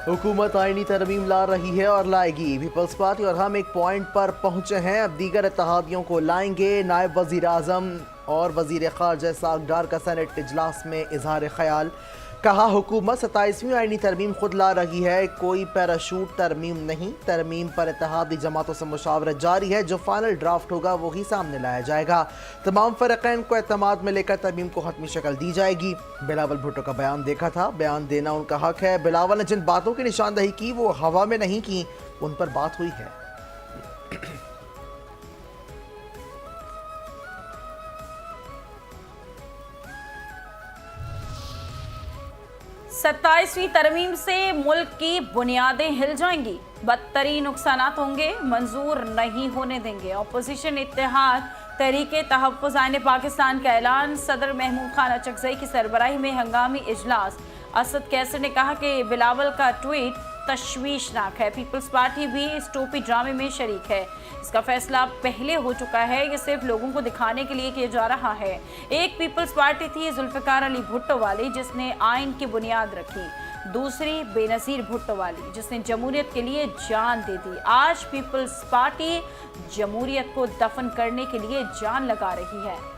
हुकूमत आईनी तरमीम ला रही है और लाएगी। पीपल्स पार्टी और हम एक पॉइंट पर पहुंचे हैं, अब दीगर इत्तेहादियों को लाएंगे। नायब वजीर आजम और वजीर खारजा इसहाक डार का सेनेट इजलास में इजहार ख्याल। कहा हुकूमत 27वीं आईनी तरमीम खुद ला रही है, कोई पैराशूट तरमीम नहीं। तरमीम पर इत्तेहादी जमातों से मुशावरत जारी है, जो फाइनल ड्राफ्ट होगा वही सामने लाया जाएगा। तमाम फ़रीक़ैन को एतमाद में लेकर तरमीम को हतमी शक्ल दी जाएगी। बिलावल भुट्टो का बयान देखा था, बयान देना उनका हक है। बिलावल ने जिन बातों की निशानदही की वो हवा में नहीं की, उन पर बात हुई है। 27वीं तरमीम से मुल्क की बुनियादें हिल जाएंगी, बदतरीन नुकसानात होंगे, मंजूर नहीं होने देंगे। अपोजिशन इत्तेहाद तहरीके तहफ़्फ़ुज़ आईन पाकिस्तान का ऐलान। सदर महमूद खान अचकज़ई की सरबराही में हंगामी इजलास। असद कैसर ने कहा कि बिलावल का ट्वीट तशवीशनाक है। पीपल्स पार्टी भी इस टोपी ड्रामे में शरीक है। इसका फैसला पहले हो चुका है, ये सिर्फ लोगों को दिखाने के लिए किया जा रहा है। एक पीपल्स पार्टी थी जुल्फ़िकार अली भुट्टो वाली, जिसने आइन की बुनियाद रखी। दूसरी बेनज़ीर भुट्टो वाली, जिसने जमहूरियत के लिए जान दे दी। आज पीपल्स पार्टी जमहूरियत को दफन करने के लिए जान लगा रही है।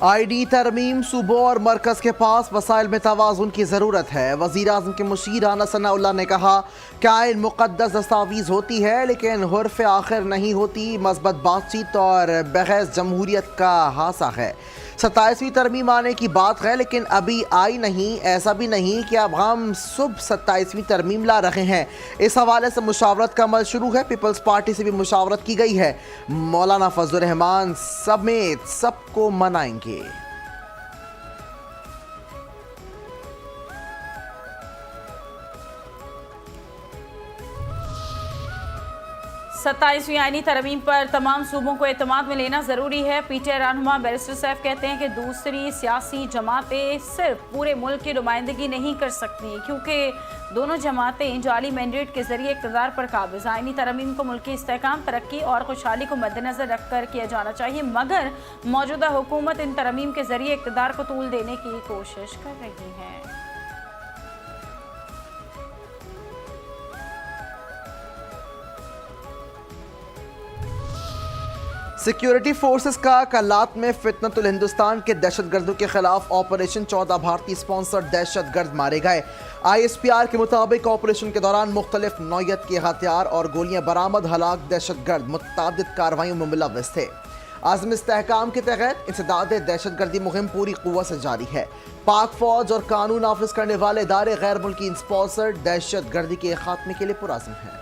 आईडी तरमीम सूबों और मरकज़ के पास वसाइल में तवाज़ुन की ज़रूरत है। वज़ीर आज़म के मुशीर राना सनाउल्लाह ने कहा कि आइन मुक़द्दस दस्तावीज़ होती है, लेकिन हुर्फ़ आखिर नहीं होती। मस्बत बातचीत और बहस जमहूरियत का हासा है। 27वीं तरमीम आने की बात है, लेकिन अभी आई नहीं। ऐसा भी नहीं कि अब हम सुबह 27वीं तरमीम ला रहे हैं। इस हवाले से मुशावरत का अमल शुरू है। पीपल्स पार्टी से भी मुशावरत की गई है। मौलाना फजलुर रहमान समेत सबको मनाएंगे। 27वीं आईनी तरमीम पर तमाम सूबों को एतमाद में लेना ज़रूरी है। पीटीआई रहनुमा बैरिस्टर सैफ कहते हैं कि दूसरी सियासी जमातें सिर्फ पूरे मुल्क की नुमाइंदगी नहीं कर सकती, क्योंकि दोनों जमातें जाली मैंडेट के जरिए इक़्तिदार पर काबिज। आईनी तरमीम को मुल्क की इस्तेहकाम, तरक्की और खुशहाली को मद्देनजर रखकर किया जाना चाहिए, मगर मौजूदा हुकूमत इन तरमीम के जरिए इक़्तिदार को तूल देने की कोशिश कर रही है। सिक्योरिटी फोर्सेस का कलात में फितनतुल हिंदुस्तान के दहशतगर्दों के खिलाफ ऑपरेशन। 14 भारतीय स्पॉन्सर्ड दहशतगर्द मारे गए। ISPR के मुताबिक ऑपरेशन के दौरान मुख्तलिफ नौयत के हथियार और गोलियां बरामद। हलाक दहशतगर्द मुतअद्दिद कार्रवाइयों में मुलव्वस थे। आज़म इस्तेहकाम के तहत इंसदाद दहशतगर्दी मुहिम पूरी क़ुव्वत से जारी है। पाक फौज और कानून नाफिज करने वाले इदारे गैर मुल्की स्पॉन्सर्ड दहशतगर्दी के खात्मे के लिए पुरअज़्म हैं।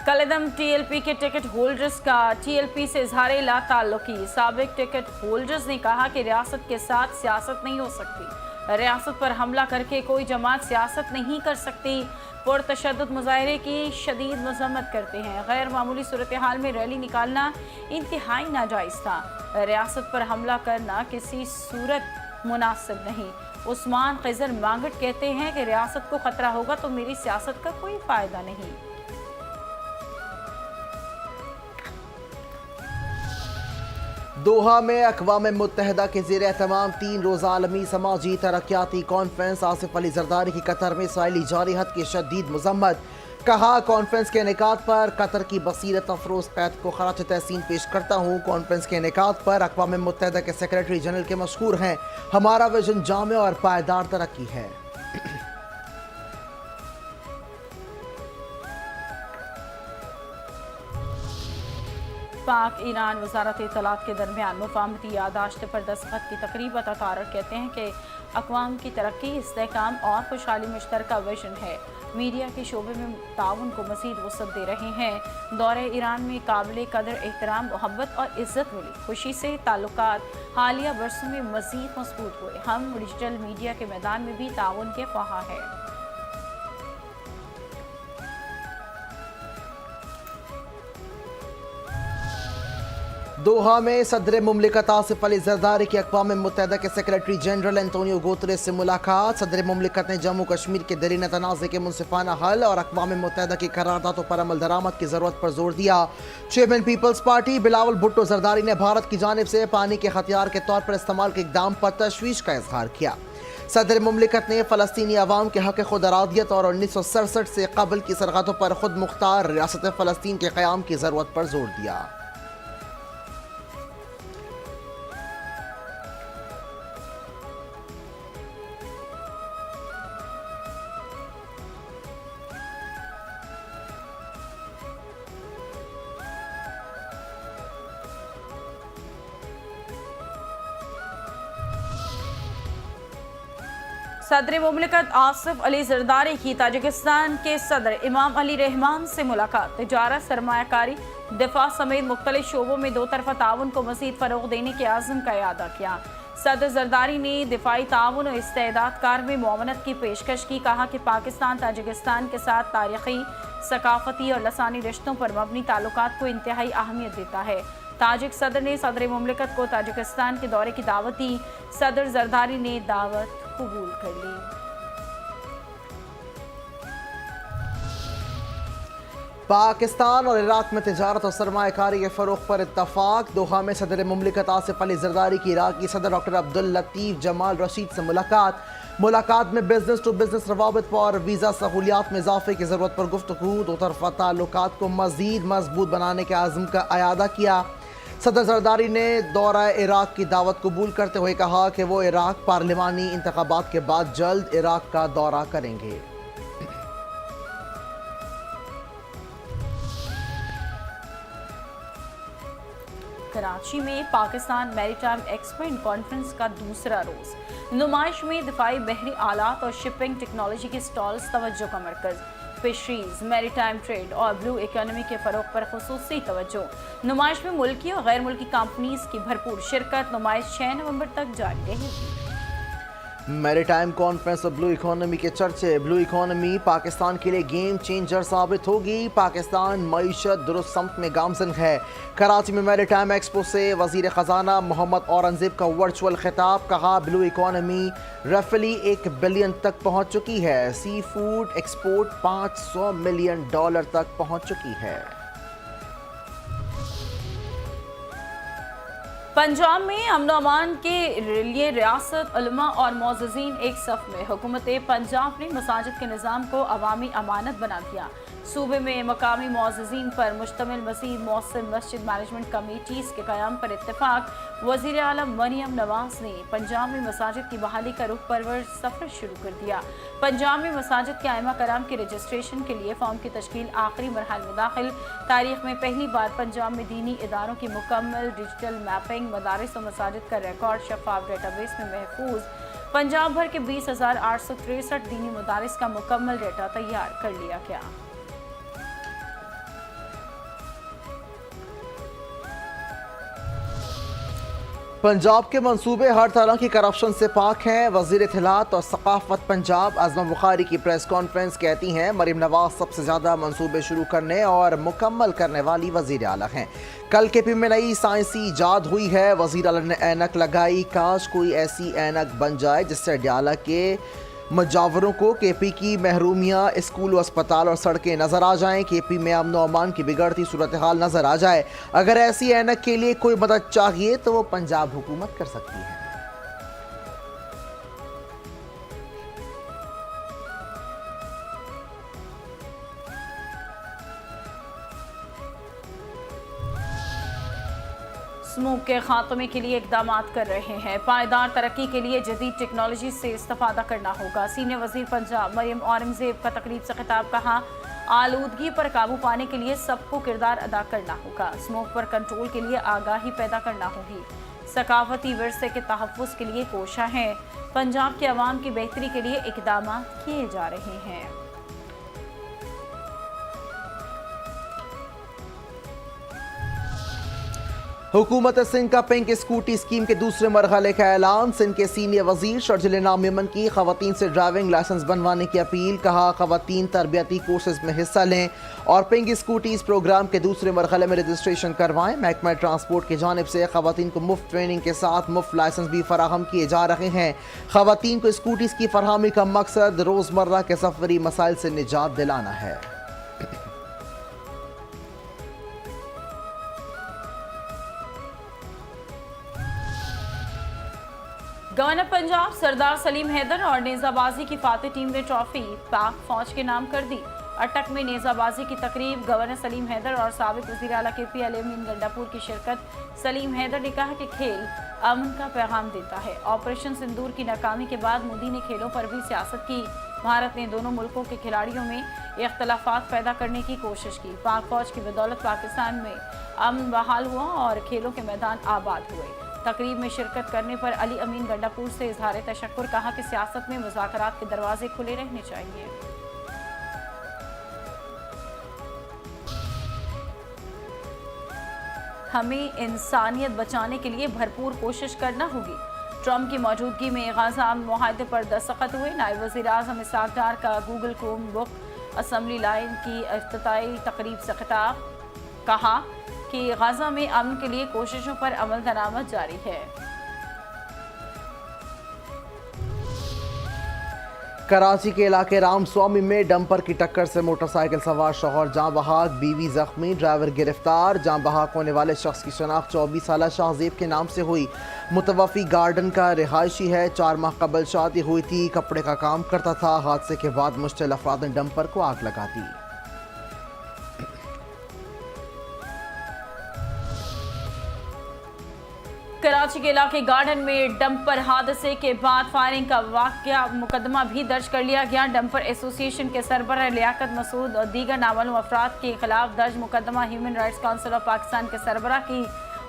कलदम TLP के टिकट होल्डर्स का TLP से इजहार ला ताल्लुकी। साबिक टिकट होल्डर्स ने कहा कि रियासत के साथ सियासत नहीं हो सकती। रियासत पर हमला करके कोई जमात सियासत नहीं कर सकती। पुरतशद्दुद मुजाहरे की शदीद मजम्मत करते हैं। गैर मामूली सूरत हाल में रैली निकालना इंतहाई नाजायज़ था। रियासत पर हमला करना किसी सूरत मुनासिब नहीं। उस्मान खिजर मांगट कहते हैं कि रियासत को खतरा होगा तो मेरी सियासत का कोई फ़ायदा नहीं। दोहा में अक़वाम मुत्तहिदा के ज़ेर एहतमाम 3 रोज़ा आलमी समाजी तरक्याती कॉन्फ्रेंस। आसिफ अली जरदारी की कतर में इसराइली जारहत की शदीद मज़म्मत। कहा कॉन्फ्रेंस के इनेकाद पर कतर की बसीरत अफरोज़ कैद को खराज तहसीन पेश करता हूँ। कॉन्फ्रेंस के इनेकाद पर अक़वाम मुत्तहिदा के सेक्रेटरी जनरल के मशकूर हैं। हमारा विजन जामे और पायदार तरक्की है। पाक ईरान वजारत इत्तलात के दरमियान मुफाहमती यादाश्त पर दस्तखत की तकरीब। अतातारक कहते हैं कि अक़वाम की तरक्की, इस्तेहकाम और खुशहाली मुश्तरका विजन है। मीडिया के शोबे में ताउन को मज़ीद वसअत दे रहे हैं। दौरे ईरान में काबिल कदर एहतराम, मोहब्बत और इज़्ज़त मिली। खुशी से ताल्लुकात हालिया बरसों में मज़ीद मजबूत हुए। हम डिजिटल मीडिया के मैदान में भी ताउन के ख्वाह हैं। दोहा में सदर मुमलिकत आसिफ अली जरदारी की अक़वाम मुत्तहिदा के सेक्रेटरी जनरल एंटोनियो गुतरेस से मुलाकात। सदर मुमलिकत ने जम्मू कश्मीर के दरीन तनाज़े के मुनसिफाना हल और अक़वाम मुत्तहिदा की करारदादों पर अमल दरामद की ज़रूरत पर जोर दिया। चेयरमैन पीपल्स पार्टी बिलावल भुट्टो जरदारी ने भारत की जानिब से पानी के हथियार के तौर पर इस्तेमाल के इक़दाम पर तशवीश का इजहार किया। सदर मुमलिकत ने फ़लस्तीनी अवाम के हक़ खुद अरादियत और 1967 से कबल की सरहदों पर खुद मुख्तार रियासत फ़लस्तीन के क़याम की ज़रूरत पर जोर दिया। सदर मुमलिकत आसिफ अली जरदारी की ताजिकिस्तान के सदर इमाम अली रहमान से मुलाकात। तिजारत, सरमायाकारी, दिफा समेत मुख्तलिफ शोबों में दो तरफा ताउन को मज़ीद फ़रोग़ देने के आज़म का इआदा किया। सदर जरदारी ने दिफाई ताउन और इस्तेदाद कार में मुआवनत की पेशकश की। कहा कि पाकिस्तान ताजिकिस्तान के साथ तारीख़ी, सकाफ़ती और लसानी रिश्तों पर मबनी ताल्लुकात को इंतहाई अहमियत देता है। ताजिक सदर ने सदर मुमलिकत को ताजिकिस्तान के दौरे की दावत दी। सदर जरदारी ने दावत कबूल कर ली। पाकिस्तान और इराक में तिजारत और सरमायाकारी के फ़रोग़ पर इत्तफ़ाक़। दोहा में सदर मुमलिकत आसिफ अली जरदारी की इराक़ी सदर डॉक्टर अब्दुल लतीफ़ जमाल रशीद से मुलाकात में बिजनेस टू बिजनेस रवाबित और वीज़ा सहूलियात में इजाफे की ज़रूरत पर गुफ्तगू। दो तरफ़ा ताल्लुकात को मज़ीद मजबूत बनाने के आज़म का इआदा किया। सदर जरदारी ने दौरा इराक की दावत कबूल करते हुए कहा कि वो इराक पार्लिमानी इंतखाबात के बाद जल्द इराक का दौरा करेंगे। कराची में Pakistan maritime expo and conference का दूसरा रोज। नुमाइश में दिफाई बहरी आलात और शिपिंग टेक्नोलॉजी के स्टॉल्स तवज्जो का मरकज। फिशरीज, मैरीटाइम ट्रेड और ब्लू इकोनॉमी के फ़रोग़ पर खुसूसी तवज्जो। नुमाइश में मुल्की और गैर मुल्की कंपनीज की भरपूर शिरकत। नुमाइश 6 नवंबर तक जारी रहेगी। मैरीटाइम कॉन्फ्रेंस और ब्लू इकोनॉमी के चर्चे। ब्लू इकोनॉमी पाकिस्तान के लिए गेम चेंजर साबित होगी। पाकिस्तान मईशत दुरुस्त समत में गामजन है। कराची में मैरीटाइम एक्सपो से वज़ीर ख़जाना मोहम्मद औरंगज़ेब का वर्चुअल खिताब। कहा ब्लू इकोनॉमी रफली $1 बिलियन तक पहुँच चुकी है। सी फूड एक्सपोर्ट $500 मिलियन तक पहुँच चुकी है। पंजाब में अमन अमान के लिए रियासत, उलमा और मोअज़्ज़िज़ीन एक सफ़ में। हुकूमत पंजाब ने मसाजिद के निज़ाम को अवामी अमानत बना दिया। सूबे में मकामी मोअज़्ज़िज़ीन पर मुश्तमिल मज़ीद मौसम मस्जिद मैनेजमेंट कमेटीज़ के क़याम पर इत्तेफाक। वज़ीर आलम मरियम नवाज़ ने पंजाब में मसाजिद की बहाली का रुख परवर सफ़र शुरू कर दिया। पंजाब में मसाजिद के आइमा कराम के रजिस्ट्रेशन के लिए फॉर्म की तश्कील आखिरी मरहल में दाखिल। तारीख में पहली बार पंजाब में दीनी इदारों की मुकम्मल डिजिटल मैपिंग। मदारिस और मसाजिद का रिकॉर्ड शफाफ डेटाबेस में महफूज। पंजाब भर के 20,863 दीनी मदारिस का मुकम्मल डेटा तैयार कर लिया गया। पंजाब के मंसूबे हर तरह की करप्शन से पाक हैं। वज़ीर इत्तलात और सकाफ़त पंजाब आज़मा बुखारी की प्रेस कॉन्फ्रेंस कहती हैं मरीम नवाज सबसे ज़्यादा मंसूबे शुरू करने और मुकम्मल करने वाली वज़ीर आला हैं। कल के पी में नई साइंसी इजाद हुई है। वज़ीर आला ने ऐनक लगाई। काश कोई ऐसी ऐनक बन जाए जिससे अडयाला के मुजावरों को केपी की महरूमियाँ, स्कूल, अस्पताल और सड़कें नज़र आ जाएं। केपी में अमन और अमान की बिगड़ती सूरत हाल नज़र आ जाए। अगर ऐसी ऐनक के लिए कोई मदद चाहिए तो वो पंजाब हुकूमत कर सकती है। स्मोक के खात्मे के लिए इकदाम कर रहे हैं। पायदार तरक्की के लिए जदीद टेक्नोलॉजी से इस्तेफादा करना होगा। सीनियर वजीर पंजाब मरियम औरंगज़ेब का तकरीब से खिताब। कहा आलूदगी पर काबू पाने के लिए सबको किरदार अदा करना होगा। स्मोक पर कंट्रोल के लिए आगाही पैदा करना होगी। सकाफती विरसे के तहफ़्फ़ुज़ के लिए कोशा है। पंजाब के अवाम की बेहतरी के लिए इकदाम किए जा रहे हैं। हुकूमत सिंध का पिंक स्कूटी स्कीम के दूसरे मरहले का ऐलान। सिंध के सीनियर वजीर शर्जिल इनाम मेमन की खवातीन से ड्राइविंग लाइसेंस बनवाने की अपील। कहा खवातीन तरबियती कोर्सेज में हिस्सा लें और पिंक स्कूटी इस प्रोग्राम के दूसरे मरहले में रजिस्ट्रेशन करवाएं। महकमा ट्रांसपोर्ट की जानिब से खवातीन को मुफ्त ट्रेनिंग के साथ मुफ्त लाइसेंस भी फराहम किए जा रहे हैं। खवातीन को स्कूटीज की फरहमी का मकसद रोजमर्रा के सफरी मसाइल से निजात दिलाना है। गवर्नर पंजाब सरदार सलीम हैदर और नेजाबाजी की फातेह टीम ने ट्रॉफी पाक फौज के नाम कर दी। अटक में नेजाबाजी की तकरीब, गवर्नर सलीम हैदर और साबिक वज़ीर आला KP अली अमीन गंडापुर की शिरकत। सलीम हैदर ने कहा कि खेल अमन का पैगाम देता है। ऑपरेशन सिंदूर की नाकामी के बाद मोदी ने खेलों पर भी सियासत की। भारत ने दोनों मुल्कों के खिलाड़ियों में इख्तलाफात पैदा करने की कोशिश की। पाक फौज की बदौलत पाकिस्तान में अमन बहाल हुआ और खेलों के मैदान आबाद हुए। तकरीब में शिरकत करने पर अली अमीन गंडापुर से इजहार तशक्कुर। कहा कि सियासत में मुज़ाकरात के दरवाजे खुले रहने चाहिए। हमें इंसानियत बचाने के लिए भरपूर कोशिश करना होगी। ट्रंप की मौजूदगी में गाजा मुआहदे पर दस्तखत हुए। नायब वज़ीर आज़म इसहाक डार का Google Chrome book assembly line की इफ्तिताई तकरीब से खिताब। कहा कि गाजा में अमन के लिए कोशिशों पर अमल दरामद जारी है। कराची के इलाके रामस्वामी में डंपर की टक्कर से मोटरसाइकिल सवार शौहर जाँ बहाक, बीवी जख्मी, ड्राइवर गिरफ्तार। जाँ बहाक होने वाले शख्स की शनाख्त 24 साला शाहजेब के नाम से हुई। मुतवफ़ी गार्डन का रिहायशी है। 4 माह कबल शादी हुई थी, कपड़े का काम करता था। हादसे के बाद मुश्तिल अफराद ने डंपर को आग लगा दी। कराची के इलाके गार्डन में डंपर हादसे के बाद फायरिंग का वाकया मुकदमा भी दर्ज कर लिया गया। डंपर एसोसिएशन के सरबराह लियाकत मसूद और दीगर नामालूम अफराद के खिलाफ दर्ज मुकदमा human rights council of Pakistan के सरबराह की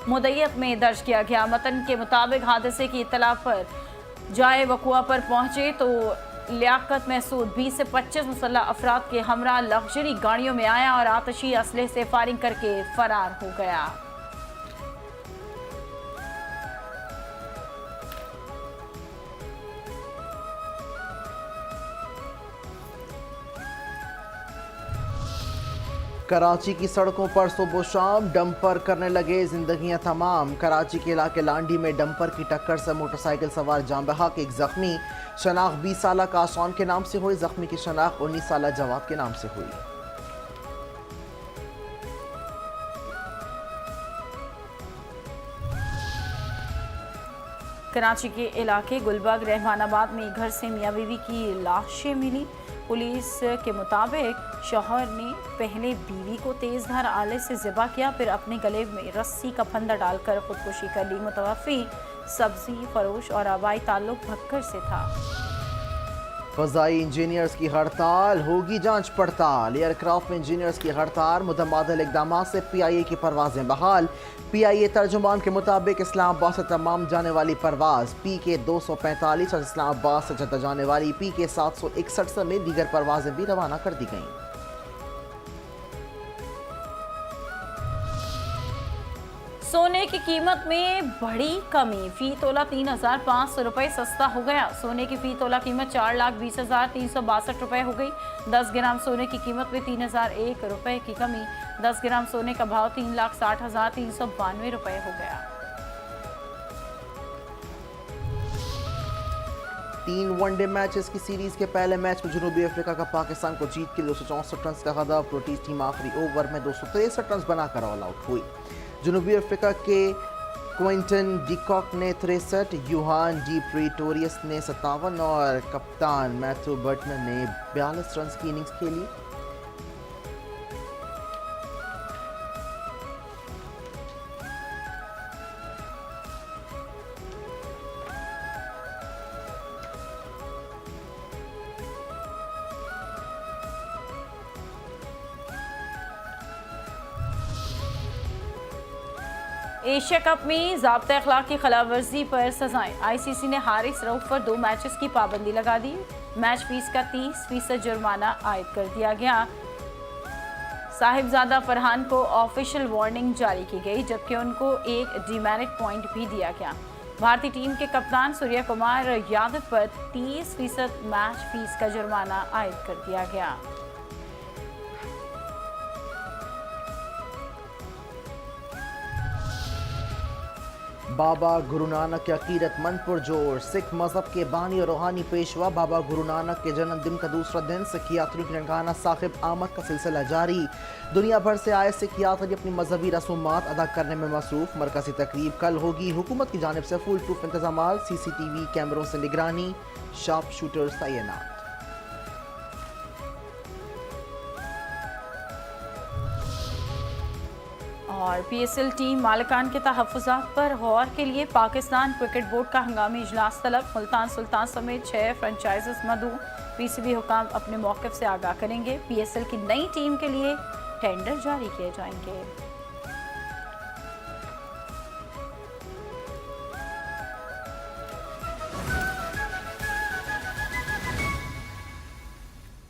मुद्दईयत में दर्ज किया गया। मतन के मुताबिक हादसे की इत्तला पर जाए वक़ुआ पर पहुंचे तो लियाकत महसूद 20 से 25 मुसल्लह अफराद के हमरा लग्जरी गाड़ियों में आया और आतशी असलहे से फायरिंग करके फरार हो गया। कराची की सड़कों पर सुबह शाम डंपर करने लगे जिंदगियां तमाम। कराची के इलाके लांडी में डंपर की टक्कर से मोटरसाइकिल सवार जाँ बहाक एक जख्मी। शनाख्त 20 साला कासौन के नाम से हुई। जख्मी की शनाख्त 19 साला जवाब के नाम से हुई। कराची के इलाके गुलबर्ग रहमानाबाद में घर से मियाँ बीवी की लाशें मिली। पुलिस के मुताबिक शौहर ने पहले बीवी को तेज धार आले से ज़िबा किया, फिर अपने गले में रस्सी का फंदा डालकर खुदकुशी कर ली। मुतवफ़ी सब्जी फरोश और आबाई ताल्लुक भक्कर से था। फ़ज़ाई इंजीनियर्स की हड़ताल, होगी जांच पड़ताल। एयरक्राफ्ट में इंजीनियर्स की हड़ताल, मुतबादिल इक़दाम से PIA की परवाज़ें बहाल। PIA तर्जुमान के मुताबिक इस्लामाबाद से तमाम जाने वाली परवाज़ PK 245 और इस्लामाबाद से जद्दा जाने वाली PK 761 समेत दीगर परवाज़ें भी रवाना कर दी गईं। सोने की कीमत में बड़ी कमी, फी तोला 3,500 रुपये सस्ता हो गया। सोने की फी तोला कीमत 4,20,362 रुपये हो गई। 10 ग्राम सोने की कीमत में 3,001 रुपये की कमी। 10 ग्राम सोने का भाव 3,60,392 रुपये हो गया। 3 वनडे मैचेस की सीरीज के पहले मैच में जनूबी अफ्रीका का पाकिस्तान को जीत के 264 रन का हदफ। प्रोटीज टीम आखिरी ओवर में 263 रन बनाकर ऑल आउट हुई। जनूबी अफ्रीका के क्विंटन डिकॉक ने 63, यूहान डी प्रीटोरियस ने 57 और कप्तान मैथ्यू बटनर ने 42 रन की इनिंग्स खेली। एशिया कप में ज़ाब्ता अखलाक की खिलाफवर्जी पर सजाएं। ICC ने हारिस रऊफ पर 2 मैचेस की पाबंदी लगा दी। मैच फीस का 30% जुर्माना आयद कर दिया गया। साहिबजादा फरहान को ऑफिशियल वार्निंग जारी की गई, जबकि उनको एक डीमेरिट पॉइंट भी दिया गया। भारतीय टीम के कप्तान सूर्य कुमार यादव पर 30% मैच फीस का जुर्माना आयद कर दिया गया। बाबा गुरु नानक की अकीदतमंद पुरजोर। सिख मजहब के बानी और रूहानी पेशवा बाबा गुरु नानक के जन्मदिन का दूसरा दिन सिख यात्रियों की ननकाना साहिब आमद का सिलसिला जारी। दुनिया भर से आए सिख यात्री अपनी मजहबी रसूमात अदा करने में मसरूफ। मरकजी तकरीब कल होगी। हुकूमत की जानिब से फुल प्रूफ इंतजाम, CCTV कैमरों से निगरानी, शार्प शूटर्स तैनात। और PSL टीम मालिकान के तहफ़्फ़ुज़ात पर गौर के लिए पाकिस्तान क्रिकेट बोर्ड का हंगामी इजलास तलब। मुल्तान सुल्तान समेत 6 फ्रेंचाइजेस मदऊ। PCB हुकाम अपने मौक़िफ़ से आगाह करेंगे। PSL की नई टीम के लिए टेंडर जारी किए जाएंगे।